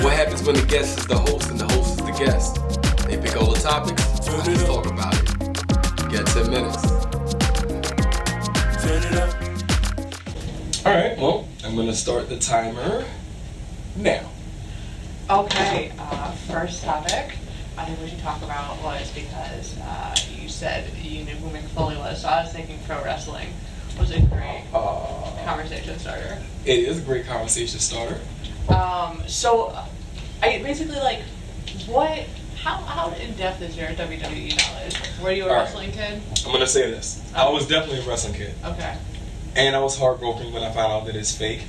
What happens when the guest is the host and the host is the guest? They pick all the topics, I just talk about it. You got 10 minutes. Alright, well, I'm gonna start the timer now. Okay, first topic I think we should talk about was because you said you knew who Mick Foley was, so I was thinking pro wrestling was a great conversation starter. It is a great conversation starter. So I basically like, how in depth is your WWE knowledge? Were you a wrestling kid? I'm gonna say this. I was definitely a wrestling kid. Okay. And I was heartbroken when I found out that it's fake.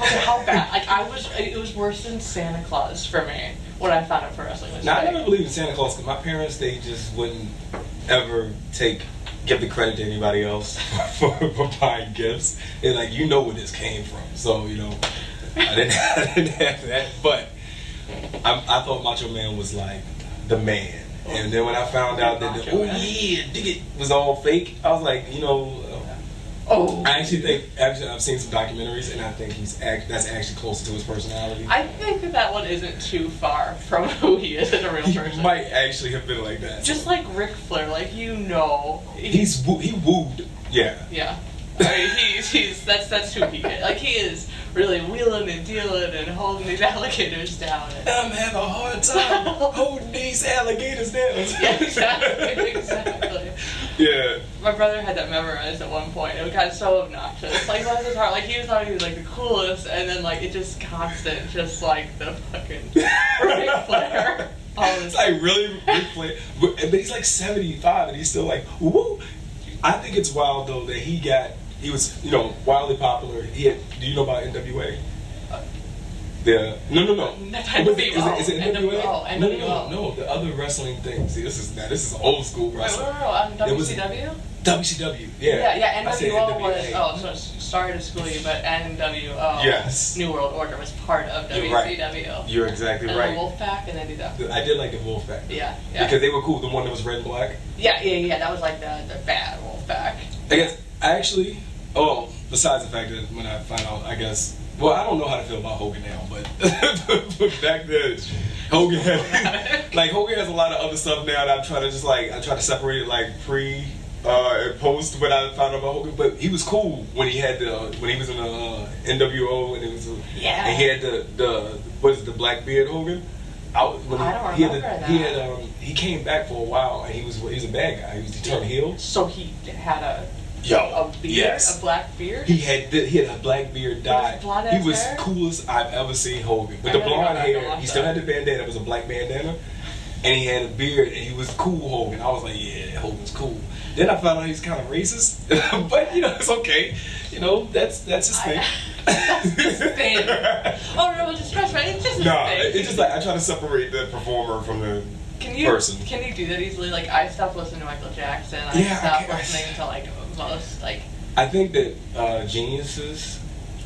Okay, how bad? Like it was worse than Santa Claus for me when I found out pro wrestling was Now, fake. I never believed in Santa Claus because my parents, they just wouldn't ever give the credit to anybody else for buying gifts. And like, you know where this came from. So, you know, I didn't have that. But I thought Macho Man was like the man. And then when I found out that dig it was all fake, I was like, you know, I actually think I've seen some documentaries, and I think that's actually closer to his personality. I think that one isn't too far from who he is as a real person. He might actually have been like that. Just like Ric Flair, like, you know, he wooed. Yeah. Yeah. I mean, that's who he is. Like, he is really wheeling and dealing and holding these alligators down. And I'm having a hard time holding these alligators down. Yeah, exactly. Yeah. My brother had that memorized at one point. It got so obnoxious. Like, bless his heart. Like, he thought he was like the coolest, and then like it just constant, just like the fucking Ric Flair. It's like really Ric Flair, but he's like 75, and he's still like woo. I think it's wild though that he was, you know, wildly popular. Do you know about NWA? No. NWO. Is it NWA? NWO. No. The other wrestling thing. See, this is old school wrestling. Wait, WCW? WCW. Yeah. Yeah. I said NWO NWA. was. So sorry to school you, but NWO. Yes. New World Order was part of WCW. Right. You're exactly and right. The Wolfpack, and they did that. I did like the Wolfpack. Yeah. Because they were cool. The one that was red and black. Yeah. That was like the bad Wolfpack. I guess actually. Oh, besides the fact that when I find out, I guess. Well, I don't know how to feel about Hogan now, but back then, Hogan has a lot of other stuff now that I try to separate it like pre and post when I found out about Hogan. But he was cool when he was in the NWO and and he had the black beard Hogan. I don't remember that. He came back for a while and he was a bad guy. He turned heel. So he had a beard, yes. A black beard? He had a black beard dyed. He was coolest I've ever seen Hogan. With the blonde hair, he still had the bandana. It was a black bandana. And he had a beard, and he was cool Hogan. I was like, yeah, Hogan's cool. Then I found out he's kind of racist. But, you know, it's okay. You know, that's his thing. That's his thing. Oh, no, it's just stress, right? It's just his thing. It's just like, I try to separate the performer from the person. Can you do that easily? Like, I stopped listening to Michael Jackson. I stopped listening to, like, most, like... I think that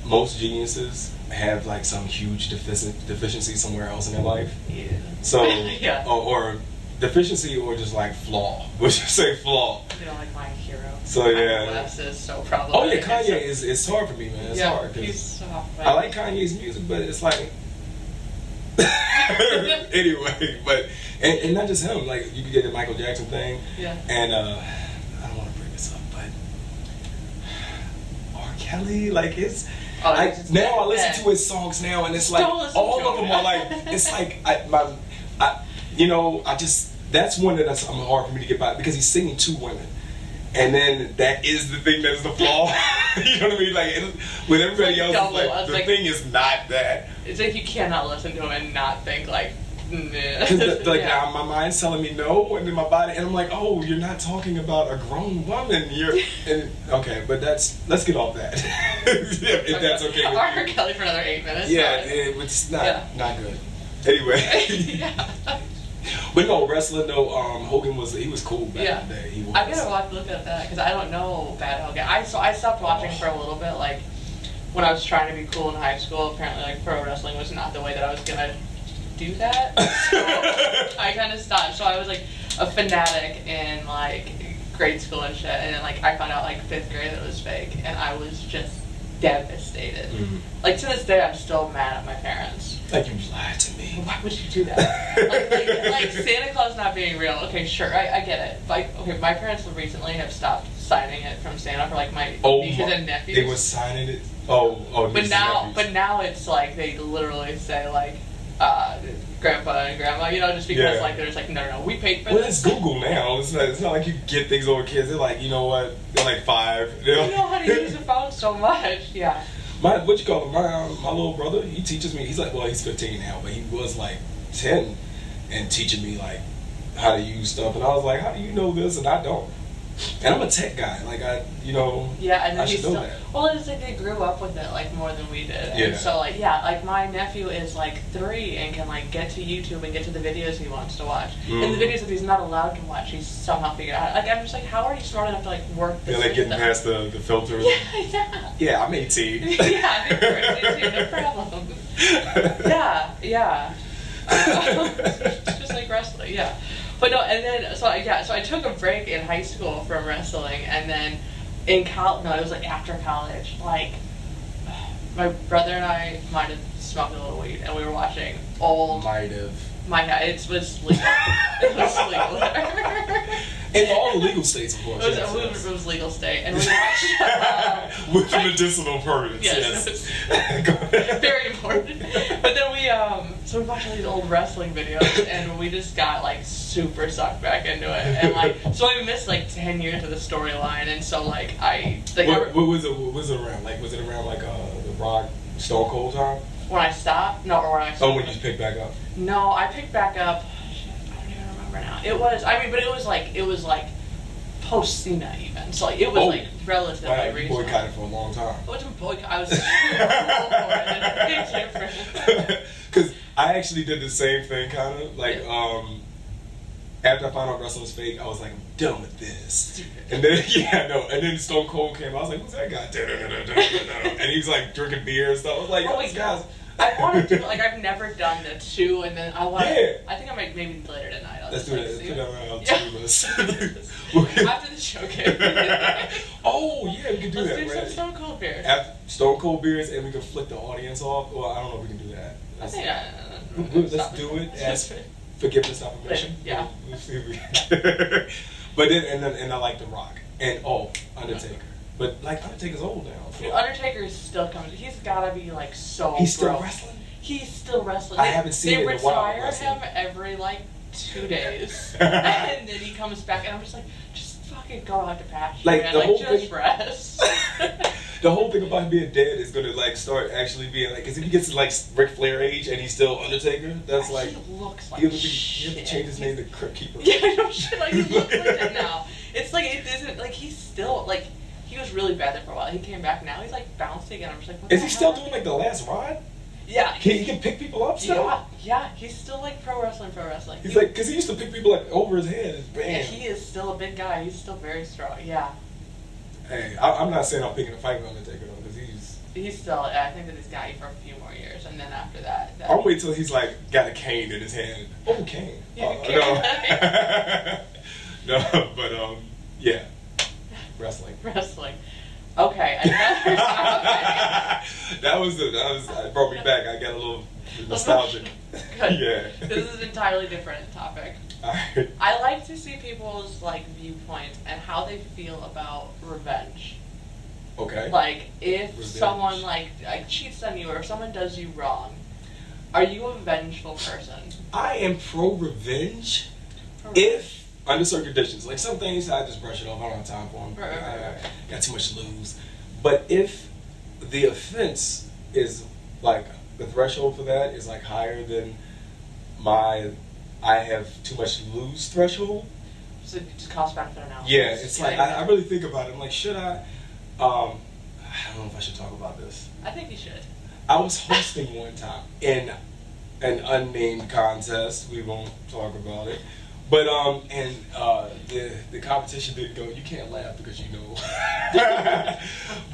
most geniuses have, like, some huge deficiency somewhere else in their life. Yeah. So, yeah. or deficiency or just, like, flaw. Would you say flaw? You know, like my hero. So, yeah. West is so problematic. Oh, yeah, Kanye is hard for me, man. It's hard. He's soft. I like Kanye's music, but it's like... Anyway, but... And not just him, like, you could get the Michael Jackson thing. Yeah. And, I don't want to bring this up, but... R. Kelly, like, it's... now I listen to his songs now, and it's like... All of them are like... It's like... That's one that's hard for me to get by, because he's singing to women. And then that is the thing that's the flaw. You know what I mean? Like, with everybody else, it's like, the thing is not that. It's like you cannot listen to him and not think, like... Now my mind's telling me no, and then my body, and I'm like, oh, you're not talking about a grown woman. Okay, but let's get off that. if that's okay with R. Kelly for another 8 minutes. Yeah, it's not good. Anyway. But no, wrestling though, Hogan was cool back in the day. I gotta look at that because I don't know Bad Hogan. I stopped watching for a little bit, like when I was trying to be cool in high school. Apparently, like pro wrestling was not the way that I was gonna do that. So I kind of stopped. So I was like a fanatic in like grade school and shit, and then like I found out like 5th grade that it was fake, and I was just devastated. Mm-hmm. Like to this day, I'm still mad at my parents Like, you lied to me. Why would you do that? like Santa Claus not being real. Okay, sure, I get it. Like, okay, my parents recently have stopped signing it from Santa for like my nieces and nephews. They were signing it. Oh. But now it's like they literally say like, Grandpa and Grandma, you know, just because like there's like no, we paid for this. Well, it's Google now. It's not like you get things over kids. They're like, you know what? They're like 5. You know how to use the phone so much, yeah. My little brother, he teaches me. He's like, well, he's 15 now, but he was like 10 and teaching me like how to use stuff. And I was like, how do you know this? And I don't. And I'm a tech guy. Like yeah, and then I should know that. Well, it's like they grew up with it like more than we did. Yeah. And so like like my nephew is like 3 and can like get to YouTube and get to the videos he wants to watch. And the videos that he's not allowed to watch, he's somehow figured out. Like I'm just like, how are you smart enough to like work this? Yeah, like getting past the filters. Yeah. Yeah, I'm 18. Yeah, of course, 18, no problem. Yeah. Just like wrestling, yeah. But no, and then so I took a break in high school from wrestling, and then in college, no, it was like after college. Like my brother and I might have smoked a little weed, and we were watching old. Might have. It was legal. It was legal. In all the legal states, of course. It was legal state, and we watched with the medicinal purpose. Yes. Very important. But then we we watched all these old wrestling videos, and we just got like super sucked back into it, and like so we missed like 10 years of the storyline, and so like what was it around? Like was it around like the Rock Stone Cold time? When I stopped? No, or when I stopped. Oh, when you picked back up? No, I picked back up. I don't even remember now. It was like post Cena even. So like, it was like relatively recent. You boycotted for a long time. I wasn't boycott. I was super cool for it. It's different. Because I actually did the same thing, kind of like after I found out wrestling was fake, I was like, I'm done with this. And then and then Stone Cold came. I was like, who's that guy? And he was like drinking beer and stuff. I was like, oh my guys. I want to do like I've never done the 2, and then I want. Yeah. I think I might maybe later tonight. Let's do that. Let's do that around 2 of us. After the showcase. Oh yeah, we can do that. Let's do some Stone Cold beers. Stone Cold beers, and we can flick the audience off. Well, I don't know if we can do that. Let's do it as forgiveness affirmation. Yeah. But then I like The Rock and Undertaker. But like Undertaker's old now. So. Undertaker's still coming. He's gotta be like so. He's still wrestling. He's still wrestling. I haven't seen it in a while. They retire him every like 2 days, and then he comes back, and I'm just like, just fucking go out to pasture, like, man. The like whole just thing, rest. The whole thing about being dead is gonna like start actually being like, because if he gets to like Ric Flair age and he's still Undertaker, that's like he looks like you shit. have to change his name to Crypt Keeper. Yeah, no shit. Like he looks like that now. It's like it isn't like he's still like. He was really bad there for a while. He came back now. He's like bouncing, and I'm just like, what is the he still hell? doing like the last ride? Yeah. He can pick people up still? Yeah. He's still like pro wrestling. He's like, because he used to pick people like over his head. Bam. Yeah, he is still a big guy. He's still very strong. Yeah. Hey, I'm not saying I'm picking a fight with Undertaker though, because he's still. I think that he's got you for a few more years, and then after that. I'll wait till he's like got a cane in his hand. Oh, cane. No, but yeah. Wrestling. Okay, another topic. That brought me back. I got a little nostalgic. Good. Yeah. This is an entirely different topic. Alright. I like to see people's like viewpoints and how they feel about revenge. Okay. Like if Revenge. someone like cheats on you or if someone does you wrong, are you a vengeful person? I am pro revenge. If under certain conditions, like some things I just brush it off. I don't have time for them. Right. Got too much to lose. But if the offense is like the threshold for that is like higher than I have too much to lose threshold. So just cost benefit analysis. Yeah, it's like I really think about it. I'm like, should I? I don't know if I should talk about this. I think you should. I was hosting one time in an unnamed contest. We won't talk about it. But and the competition didn't go. You can't laugh because you know.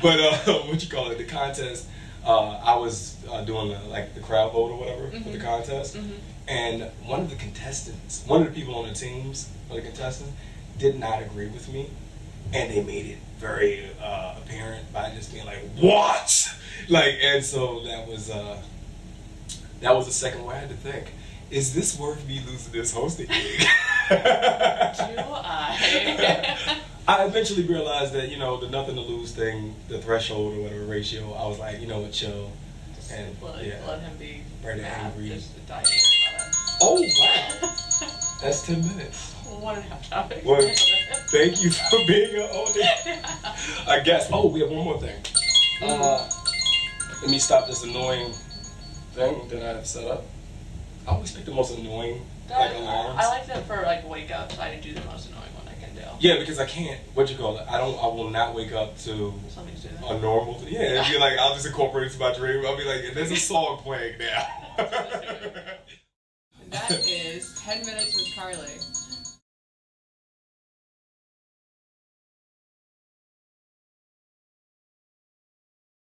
But what you call it? The contest. I was doing the crowd vote or whatever for the contest, and one of the people on the teams, one of the contestants, did not agree with me, and they made it very apparent by just being like, "What?" And so that was that was the second way I had to think. Is this worth me losing this hosting gig? Do I? I eventually realized that, the nothing to lose thing, the threshold or whatever ratio, I was like, chill. Just And let him be Right, mad. angry. Just die angry about it. Oh, wow. That's 10 minutes. 1.5 topics. Well, thank you for being an oldie. I guess. Oh, we have one more thing. Let me stop this annoying thing that I have set up. I always pick the most annoying alarms. I like them for wake ups. I do the most annoying one I can do. Yeah, because I can't. I will not wake up to Something's doing a normal thing. Yeah, it'd be like I'll just incorporate it to my dream. I'll be like, there's a song playing now. That is 10 minutes with Carly.